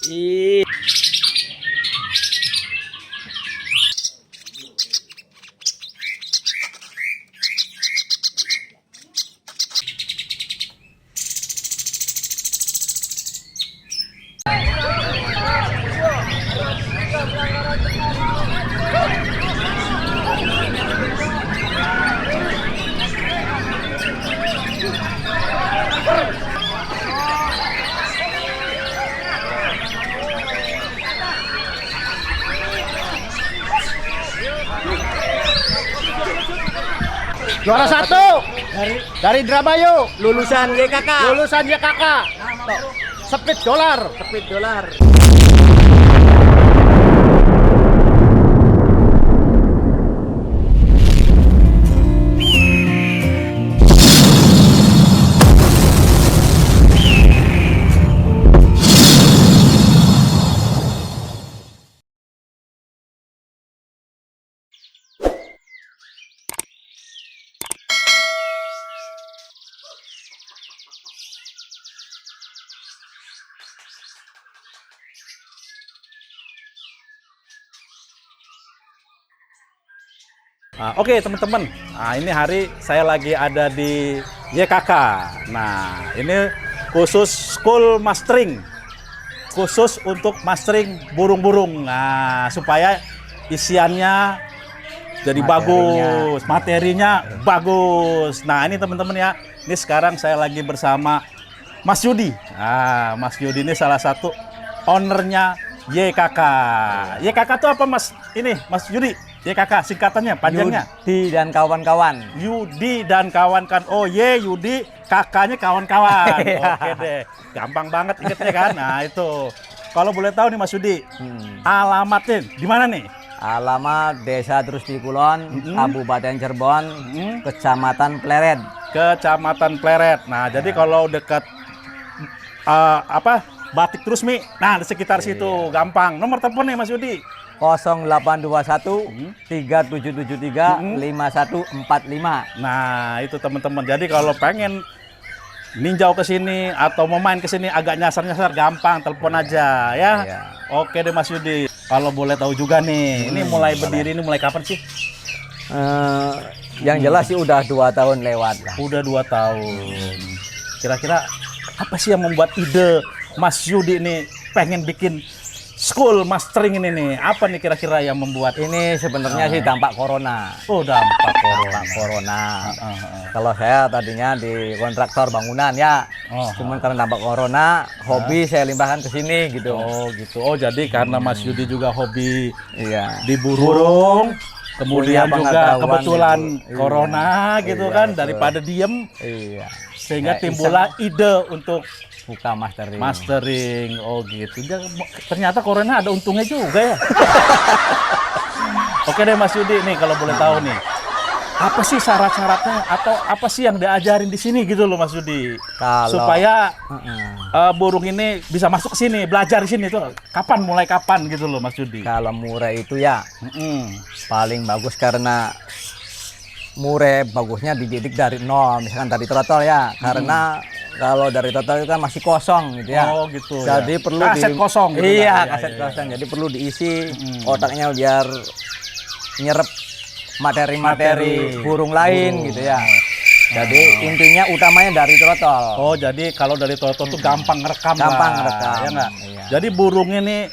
Ih. Juara satu dari Indramayu, Lulusan YKK. lulusan YKK. Speed dolar. Speed dolar. Oke teman-teman, ini hari saya lagi ada di YKK. Nah ini khusus school mastering, khusus untuk mastering burung-burung. Nah supaya isiannya jadi bagus, materinya bagus. Nah ini teman-teman ya, ini sekarang saya lagi bersama Mas Yudi. Mas Yudi ini salah satu ownernya YKK. YKK itu apa Mas? Ini Mas Yudi. YKK singkatannya, panjangnya Yudi dan kawan-kawan. Yudi dan kawan-kawan. Oh Yudi, kakaknya kawan-kawan. Oke deh, gampang banget ingetnya kan. Nah itu, kalau boleh tahu nih Mas Yudi, alamatnya di mana nih? Alamat Desa Trusdi Kulon, Kabupaten Cirebon, Kecamatan Pleret. Kecamatan Pleret. Nah jadi kalau dekat Batik Trusmi, nah di sekitar situ gampang. Nomor telepon nih Mas Yudi. 0821 3773 5145. Nah itu teman-teman. Jadi kalau pengen ninjau ke sini atau mau main ke sini agak nyasar-nyasar gampang, telepon aja ya. Iya. Oke deh Mas Yudi. Kalau boleh tahu juga nih, ini mulai berdiri ini mulai kapan sih? Yang jelas sih udah 2 tahun lewat lah. Udah 2 tahun. Kira-kira apa sih yang membuat ide Mas Yudi ini pengen bikin school mastering ini nih? Apa nih kira-kira yang membuat? Ini sebenarnya sih dampak corona. Oh dampak Corona. Kalau saya tadinya di kontraktor bangunan ya, cuman karena dampak corona, hobi saya limpahkan ke sini gitu. Oh gitu. Oh jadi karena Mas Yudi juga hobi Iya. di burung, kemudian Punya juga pengetahuan kebetulan gitu. Iya. corona gitu Iya, kan, betul. daripada diem, Iya. sehingga Ya, timbullah ide untuk Buka mastering. mastering. Oh gitu. Ternyata corona ada untungnya juga ya. Oke deh Mas Yudi nih, kalau boleh tahu nih, apa sih syarat-syaratnya atau apa sih yang diajarin di sini gitu loh Mas Yudi, supaya burung ini bisa masuk ke sini, belajar di sini tuh mulai kapan gitu loh Mas Yudi? Kalau murai itu ya paling bagus karena murai bagusnya dididik dari nol, misalkan dari trotol ya, karena kalau dari total itu kan masih kosong gitu ya. Oh gitu. Jadi ya. perlu kaset kosong gitu. Iya, kan? kaset kosong. Jadi perlu diisi otaknya biar nyerap materi-materi burung lain gitu ya. Jadi intinya utamanya dari trotol. Oh, jadi kalau dari trotol tuh gampang ngerekam. Gampang lah, ngerekam. Ya enggak? Iya. Jadi burungnya nih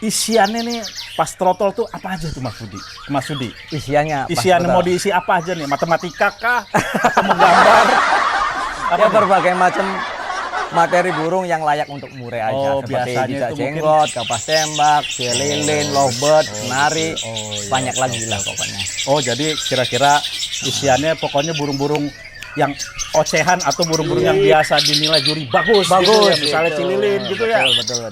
isiannya nih pas trotol tuh apa aja tuh Mas Yudi? Mas Yudi. Isiannya Isiannya mau diisi apa aja nih? Matematika kah? Atau menggambar? ya berbagai macam materi burung yang layak untuk murai aja. Oh, Seperti biasanya bisa itu jenggot, kapas tembak, lilin, lovebird, kenari, banyak lagi lah pokoknya. Oh, jadi kira-kira isiannya pokoknya burung-burung yang ocehan atau burung-burung yang biasa dinilai juri bagus gitu ya, misalnya cililin gitu ya. Betul.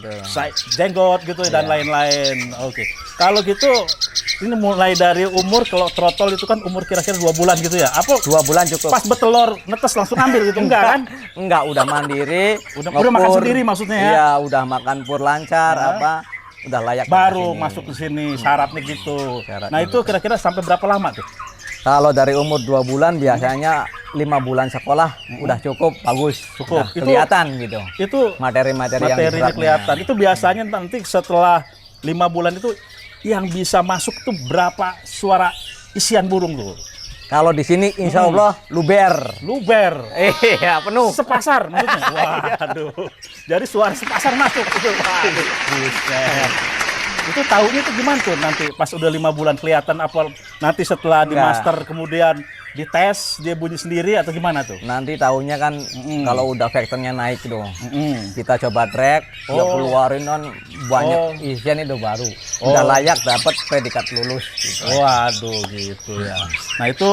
Jenggot gitu dan lain-lain. Oke. Kalau gitu ini mulai dari umur, kalau trotol itu kan umur kira-kira 2 bulan gitu ya. Apa 2 bulan cukup. pas betelor netes langsung ambil gitu enggak kan? Enggak, udah mandiri, Udah makan sendiri maksudnya ya. Iya, udah makan pur lancar udah layak Baru ke sini. masuk ke sini syaratnya gitu. Syaratnya Nah, itu kira-kira sampai berapa lama tuh? Kalau dari umur 2 bulan biasanya 5 bulan sekolah udah cukup, bagus. Cukup. Udah kelihatan gitu. Itu Materi-materi yang materinya diserapnya. kelihatan. Itu biasanya nanti setelah 5 bulan itu yang bisa masuk tuh berapa suara isian burung tuh? Kalau di sini insya Allah luber. Luber. Iya, penuh. Sepasar maksudnya. Waduh. Jadi suara sepasar masuk itu. Waduh. Buset. Itu tahunya tuh gimana tuh nanti pas udah 5 bulan kelihatan apa nanti setelah di Enggak. master kemudian dites dia bunyi sendiri atau gimana tuh? Nanti tahunya kan kalau udah vektornya naik dong. Mm-mm. Kita coba track, dia Oh. keluarin kan banyak Oh. isian itu baru. Udah layak dapat predikat lulus. Gitu. Waduh gitu ya. Nah itu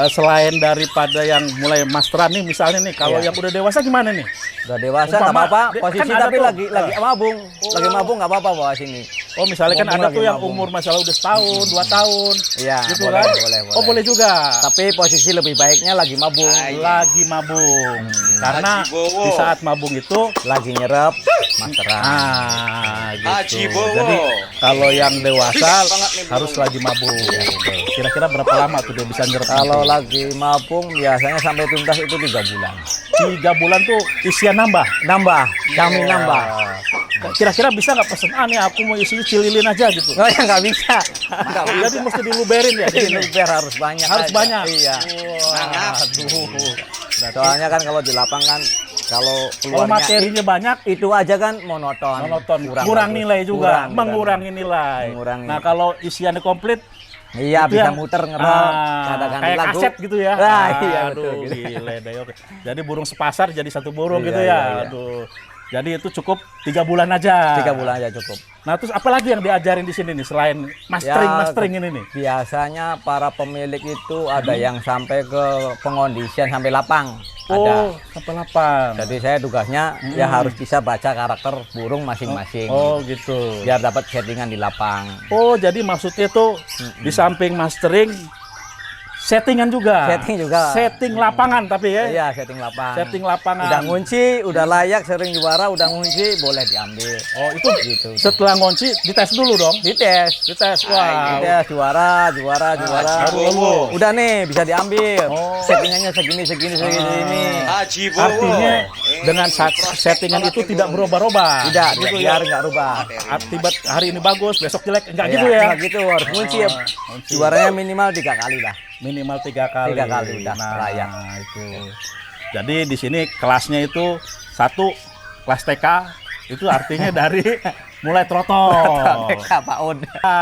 selain daripada yang mulai masteran nih misalnya nih kalau Iya. yang udah dewasa gimana nih? Udah dewasa nggak Umpama, apa-apa, kan posisi ada tapi tuh, lagi mabung. Lagi mabung nggak apa-apa bawa sini. Oh misalnya kan Mabung ada lagi tuh yang mabung. umur masalah udah setahun, 2 tahun, Iya, gitu boleh, kan? boleh. Oh boleh juga. Tapi posisi lebih baiknya lagi mabung. Lagi mabung, karena di saat mabung itu Lagi nyerap masteran. gitu. Jadi kalau yang dewasa harus lagi mabung. Kira-kira berapa lama tuh dia bisa nyerap? Kalau lagi mabung biasanya sampai tuntas itu 3 bulan. 3 bulan tuh isian nambah. Nambah, kami nambah. Kira-kira bisa nggak pesen? Nih aku mau isi cililin aja gitu. Oh ya nggak bisa. Nggak bisa. Jadi mesti diluberin ya. Ini luber harus banyak. Harus aja. banyak. Iya. Waduh. Soalnya kan kalau di lapangan kalau Kalau keluarnya materinya banyak, itu aja kan monoton. kurang nilai juga, Kurang. mengurangi nilai. Mengurangi. Nah kalau isiannya komplit, Iya, itu bisa yang- muter ngerok, kadang-kadang kayak lagu. kaset gitu ya. Nah, iya Aduh, betul gitu. gile deh. Oke. Jadi burung sepasar jadi satu burung Iya, gitu iya, ya. iya. Aduh. Jadi itu cukup 3 bulan aja. 3 bulan aja cukup. Nah terus apa lagi yang diajarin di sini nih selain mastering ini nih? Biasanya para pemilik itu ada yang sampai ke pengondisian sampai lapang. Oh, Ada. sampai lapang. Jadi saya tugasnya ya harus bisa baca karakter burung masing-masing. Oh gitu. Biar dapat settingan di lapang. Oh jadi maksudnya tuh di samping mastering settingan juga. Setting juga. Setting lapangan tapi ya. Iya, setting lapang. Setting lapangan. Udah ngunci, udah layak, sering juara, udah ngunci, boleh diambil. Oh itu Gitu. setelah ngunci dites dulu dong. Dites. Dites. Wah. Udah juara. Baru lulus. Udah nih bisa diambil. Oh. Settingannya segini. Artinya dengan settingan itu tidak berubah-ubah. Tidak, gitu biar ya. nggak rubah. Akibat hari ini bagus, besok jelek, enggak Iya, gitu ya. nggak gitu, harus ngunci ya. ngunci. Juaranya minimal 3 kali lah. Minimal 3 kali. 3 kali udah layak. Itu. Jadi di sini kelasnya itu 1 kelas TK itu artinya dari mulai trotol. TK PAUD.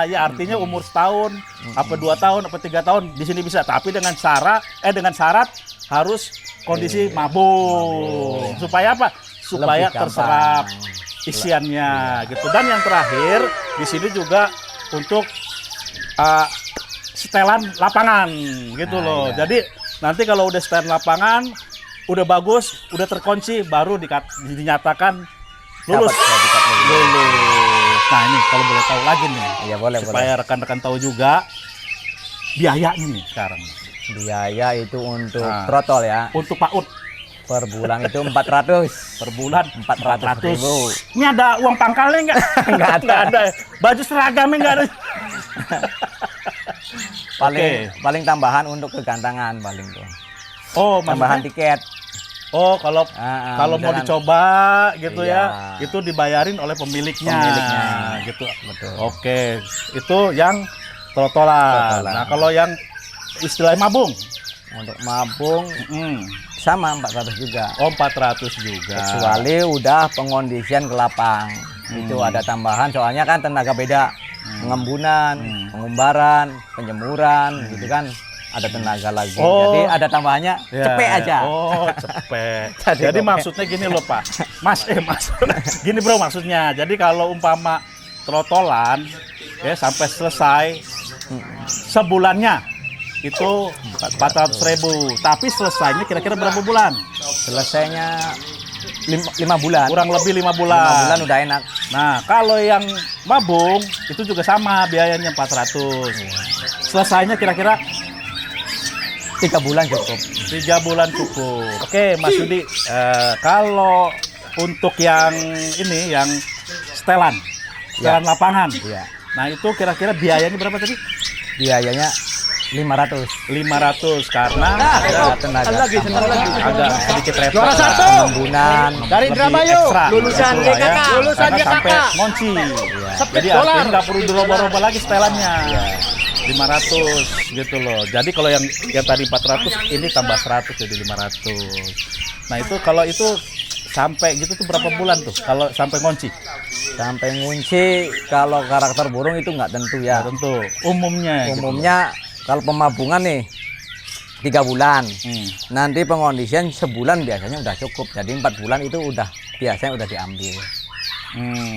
Ya artinya umur setahun, apa 2 tahun, apa 3 tahun di sini bisa. Tapi dengan syarat harus kondisi mabung. Supaya apa? Supaya Lebih gampang. terserap isiannya gitu. Dan yang terakhir di sini juga untuk setelan lapangan gitu Nah, loh. iya. Jadi nanti kalau udah setelan lapangan udah bagus, udah terkunci baru dinyatakan lulus. Dapat predikat lulus. Lulus. Nah ini kalau boleh tahu lagi nih, Iya boleh. supaya rekan-rekan tahu juga biayanya nih sekarang Biaya itu untuk Nah. trotol ya. untuk PAUD Per bulan itu 400. per bulan 400.000. Ini ada uang pangkalnya nggak? Nggak ada. Nggak ada. Baju seragamnya nggak ada. Paling tambahan untuk kegantangan paling tuh. Oh, Tambahan maksudnya? tiket. Oh, kalau kalau mau misalkan- dicoba gitu Iya. ya, itu dibayarin oleh pemiliknya. Pemiliknya. Gitu. Betul. Oke, itu yang trotolan. Trotolan. Nah, kalau yang istilah mabung, Untuk mabung sama 400 juga. oh 400 juga. Kecuali udah pengondisian ke lapang. Itu ada tambahan soalnya kan tenaga beda. Pengembunan, pengumbaran, penjemuran gitu kan ada tenaga lagi. Oh. Jadi ada tambahannya Ya, cepet aja. Oh, cepet. Jadi Jadi cepet. maksudnya gini loh, Pak. Mas. Gini, Bro, maksudnya. Jadi kalau umpama trotolan ya sampai selesai sebulannya itu 400.000. Tapi selesainya kira-kira berapa bulan? Selesainya 5 bulan. Kurang lebih 5 5 bulan. bulan udah enak. Nah, kalau yang mabung itu juga sama biayanya 400. Selesainya kira-kira 3 bulan cukup. 3 bulan cukup. Oke, Mas Yudi, kalau untuk yang ini, yang setelan lapangan. Iya. Nah itu kira-kira biayanya berapa tadi? Biayanya 500. karena Ada tenaga agak sedikit repot. Juara lah. satu. penimbunan. Dari Lebih Indramayu, ekstra lulusan gitu lah ya. JKK. Lulusan Karena sampai JKK. ngonci. Sepit Jadi dolar. artinya nggak perlu dirubah-rubah lagi setelannya. 500 gitu loh. Jadi kalau yang tadi 400 ini tambah 100 jadi 500. Nah itu kalau itu sampai gitu tuh berapa bulan tuh kalau sampai ngonci? Sampai ngunci kalau karakter burung itu nggak tentu ya. Tentu umumnya. gitu. Umumnya kalau pemabungan nih 3 bulan. Hmm. Nanti pengondisian sebulan biasanya udah cukup. Jadi 4 bulan itu udah biasanya udah diambil.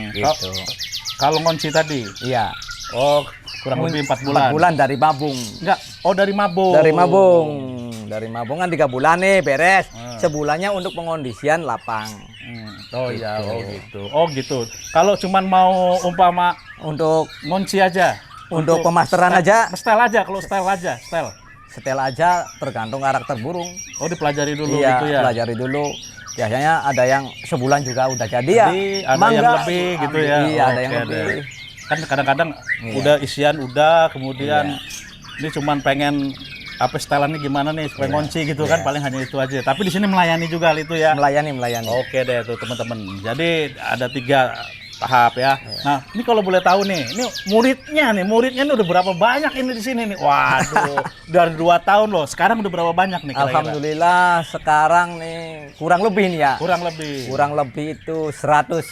Gitu. Kalau ngonci tadi, Iya. oh kurang lebih 4 bulan. 4 bulan dari mabung. Enggak, oh dari mabung. Dari mabung. Dari mabung kan 3 bulan nih beres. Ah. Sebulannya untuk pengondisian lapang. Oh iya, Gitu. oh gitu. Oh gitu. Kalau cuman mau umpama Untuk ngonci aja. untuk pemasteran aja, Style aja, kalau style aja, style. setel aja tergantung karakter burung. Oh dipelajari dulu Iya, gitu ya. pelajari dulu. Biasanya ada yang sebulan juga udah jadi ya. Jadi ada yang Mangga, lebih gitu ya. Iya, ada yang Oke lebih. deh. Kan kadang-kadang Iya. udah isian udah, kemudian Iya. ini cuman pengen apa styleannya gimana nih supaya ngonci gitu kan, paling hanya itu aja. Tapi di sini melayani juga itu ya. Melayani. Oke deh tuh teman-teman. Jadi ada 3 tahap ya. Nah, ini kalau boleh tahu nih, ini muridnya ini udah berapa banyak ini di sini nih? Waduh, dari 2 tahun loh. Sekarang udah berapa banyak nih kira-kira? Alhamdulillah sekarang nih kurang lebih nih ya. Kurang lebih. Kurang lebih itu 100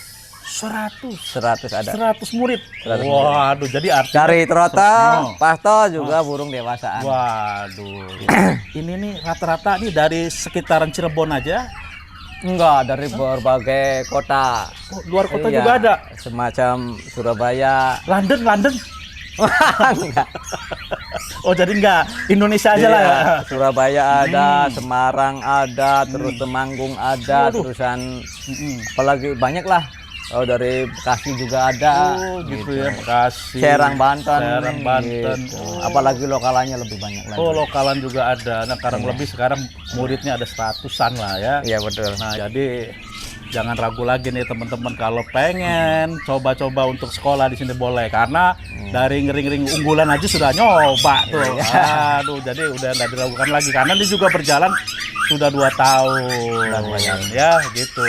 ada. 100 murid. 100 murid. Waduh, jadi artinya Dari trota, Oh. pasto juga burung dewasaan. Waduh. Ini nih rata-rata nih dari sekitaran Cirebon aja. Enggak, dari berbagai kota. Oh, luar kota Iya, juga ada. Semacam Surabaya. London. Enggak. Oh, jadi enggak Indonesia aja lah ya. Iya, Surabaya ada, Semarang ada, terus Temanggung ada, Waduh. terusan Mm-mm. apalagi banyak lah. Oh, dari Bekasi juga ada. Oh, gitu ya. Bekasi. Serang Banten. Serang Banten. gitu. Oh. Apalagi lokalnya lebih banyak lagi. Oh, lokalan juga ada. Nah, kurang lebih sekarang muridnya ada 100-an lah ya. Iya betul. Nah, jadi jangan ragu lagi nih teman-teman kalau pengen coba-coba untuk sekolah di sini boleh karena dari ngering-ngering unggulan aja sudah nyoba tuh. Aduh, jadi udah nggak diragukan lagi karena dia juga berjalan sudah 2 tahun. Ya, gitu.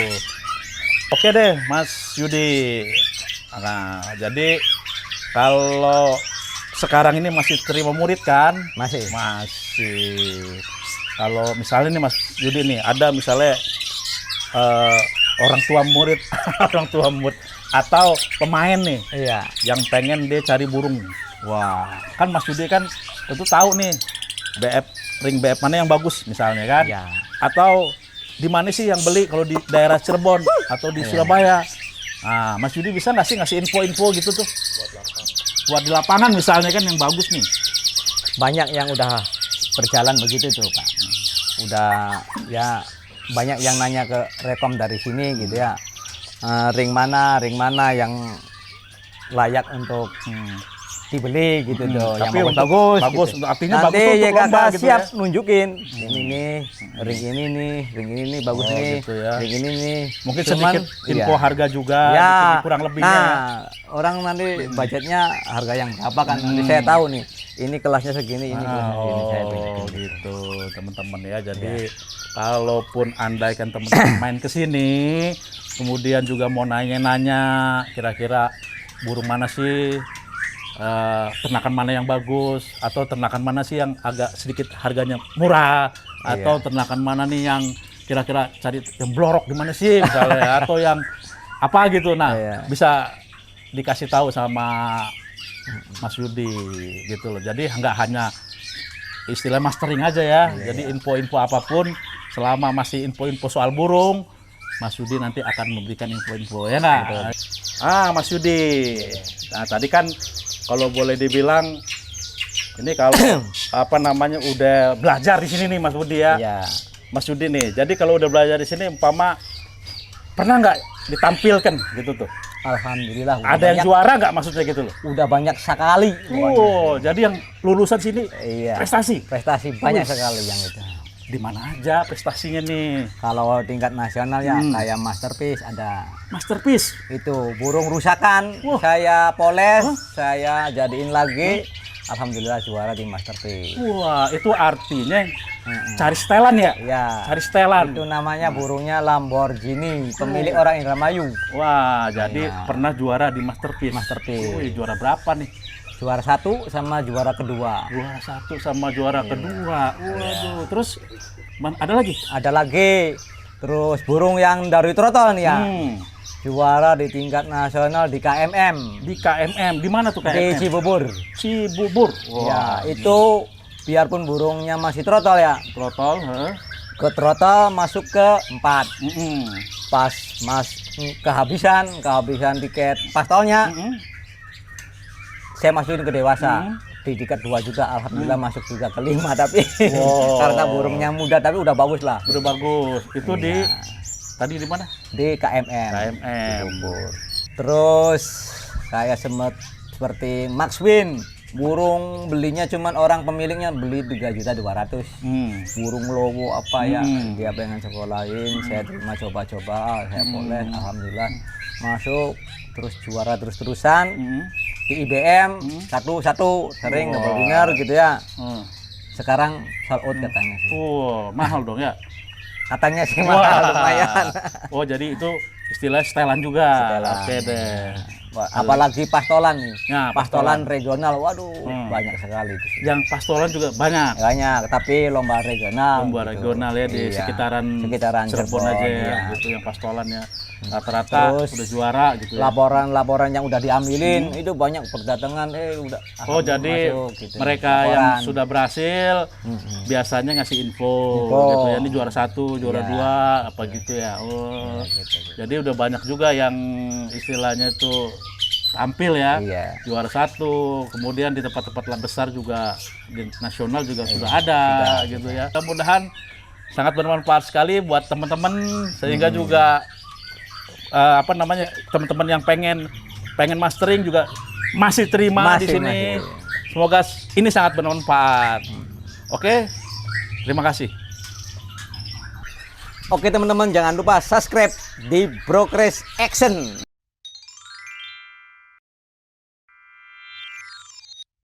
Oke deh, Mas Yudi. Nah, jadi kalau sekarang ini masih terima murid kan? Masih. Masih. Kalau misalnya nih Mas Yudi nih, ada misalnya orang tua murid, orang tua murid atau pemain nih Iya. yang pengen dia cari burung. Wah, kan Mas Yudi kan tentu tahu nih ring BF mana yang bagus misalnya kan? Iya. Atau di mana sih yang beli kalau di daerah Cirebon atau di Surabaya? Nah, Mas Yudi bisa nggak sih ngasih info-info gitu tuh? Buat di lapangan misalnya kan yang bagus nih. Banyak yang udah berjalan begitu tuh Pak. Udah ya banyak yang nanya ke Rekom dari sini gitu ya. Ring mana yang layak untuk dibeli gitu tuh. Tapi Yang untuk bagus. bagus, gitu. artinya Nanti bagus untuk YKK lomba gitu siap ya. nunjukin. Ini nih, ring ini nih, ring ini nih bagus Oh, nih. gitu ya. Ring ini nih. Mungkin Cuman, sedikit info iya. harga juga, Ya, gitu, kurang lebihnya. Nah, orang nanti budgetnya harga yang berapa kan? Nanti saya tahu nih. Ini kelasnya segini, ini kelasnya segini. Saya Oh tunjukin. gitu teman-teman ya. Jadi kalaupun andaikan teman-teman main ke sini, kemudian juga mau nanya-nanya kira-kira burung mana sih, ternakan mana yang bagus, atau ternakan mana sih yang agak sedikit harganya murah, atau ternakan mana nih yang kira-kira cari yang blorok di mana sih misalnya, atau yang apa gitu. Nah, Iya. bisa dikasih tahu sama Mas Yudi gitu loh. Jadi nggak hanya istilah mastering aja ya. Jadi info-info apapun selama masih info-info soal burung, Mas Yudi nanti akan memberikan info-info ya nggak? Mas Yudi. Nah, tadi kan kalau boleh dibilang ini kalau apa namanya udah belajar di sini nih Mas Yudi ya. Iya. Mas Yudi nih. Jadi kalau udah belajar di sini umpama pernah nggak ditampilkan gitu tuh? Alhamdulillah. Ada yang juara nggak maksudnya gitu loh? Udah banyak sekali. Oh, jadi yang lulusan sini Iya. prestasi. Prestasi banyak Wih. sekali yang itu. Di mana aja prestasinya nih? Kalau tingkat nasional ya kayak masterpiece ada. Masterpiece. Itu burung rusakan Wah. saya poles, saya jadiin lagi. alhamdulillah juara di Master P. Wah, itu artinya cari setelan ya? Ya. Cari setelan. Itu namanya burungnya Lamborghini, pemilik orang Indramayu. Wah, jadi Iya. pernah juara di Masterpiece. Masterpiece. Wih, juara berapa nih? Juara 1 sama juara kedua. Juara 1 sama juara kedua. Waduh, terus ada lagi? Ada lagi. Terus burung yang dari trotol nih ya. Juara di tingkat nasional di KMM. Di KMM, di mana tuh Di KMM? Cibubur. Cibubur. Ya, itu biarpun burungnya masih trotol ya. Trotol, heeh. Ke trotol masuk ke 4. Pas kehabisan tiket pastolnya, saya masukin ke dewasa. Di tingkat 2 juga alhamdulillah masuk juga ke 5 tapi Wow. karena burungnya muda tapi udah bagus lah. Udah bagus. Itu di tadi di mana? Di KMM. KMM. Terus kayak seperti Maxwin, burung belinya cuman orang pemiliknya beli 3.200.000. Burung lowo apa ya, dia pengen sekolahin, saya terima coba-coba, saya boleh, alhamdulillah masuk, terus juara terus-terusan di IBM satu sering double winner gitu ya. Sekarang sold out katanya sih. Mahal dong ya. Katanya sih mahal lumayan. Oh, jadi itu istilah setelan juga. Setelan. Oke deh. Apalagi pastolan nih. Ya, pastolan regional, waduh banyak sekali itu. Yang pastolan juga banyak. Banyak, tapi lomba regional. Lomba gitu. regional ya di Iya, sekitaran Cirebon aja ya, gitu yang pastolan ya. Rata-rata Terus udah juara gitu ya. Laporan-laporan yang udah diambilin itu banyak berdatangan udah. Oh, jadi masuk, gitu. mereka yang sudah berhasil biasanya ngasih info gitu ya. Ini juara 1, juara 2 apa gitu ya. Oh. Gitu. Jadi udah banyak juga yang istilahnya itu tampil ya. Iya. Juara 1, kemudian di tempat-tempat besar juga di nasional juga sudah ada gitu ya. Mudah-mudahan sangat bermanfaat sekali buat teman-teman sehingga juga teman-teman yang pengen mastering juga masih terima di sini. Semoga ini sangat bermanfaat. Oke. Terima kasih. Oke teman-teman, jangan lupa subscribe di Brokers Action.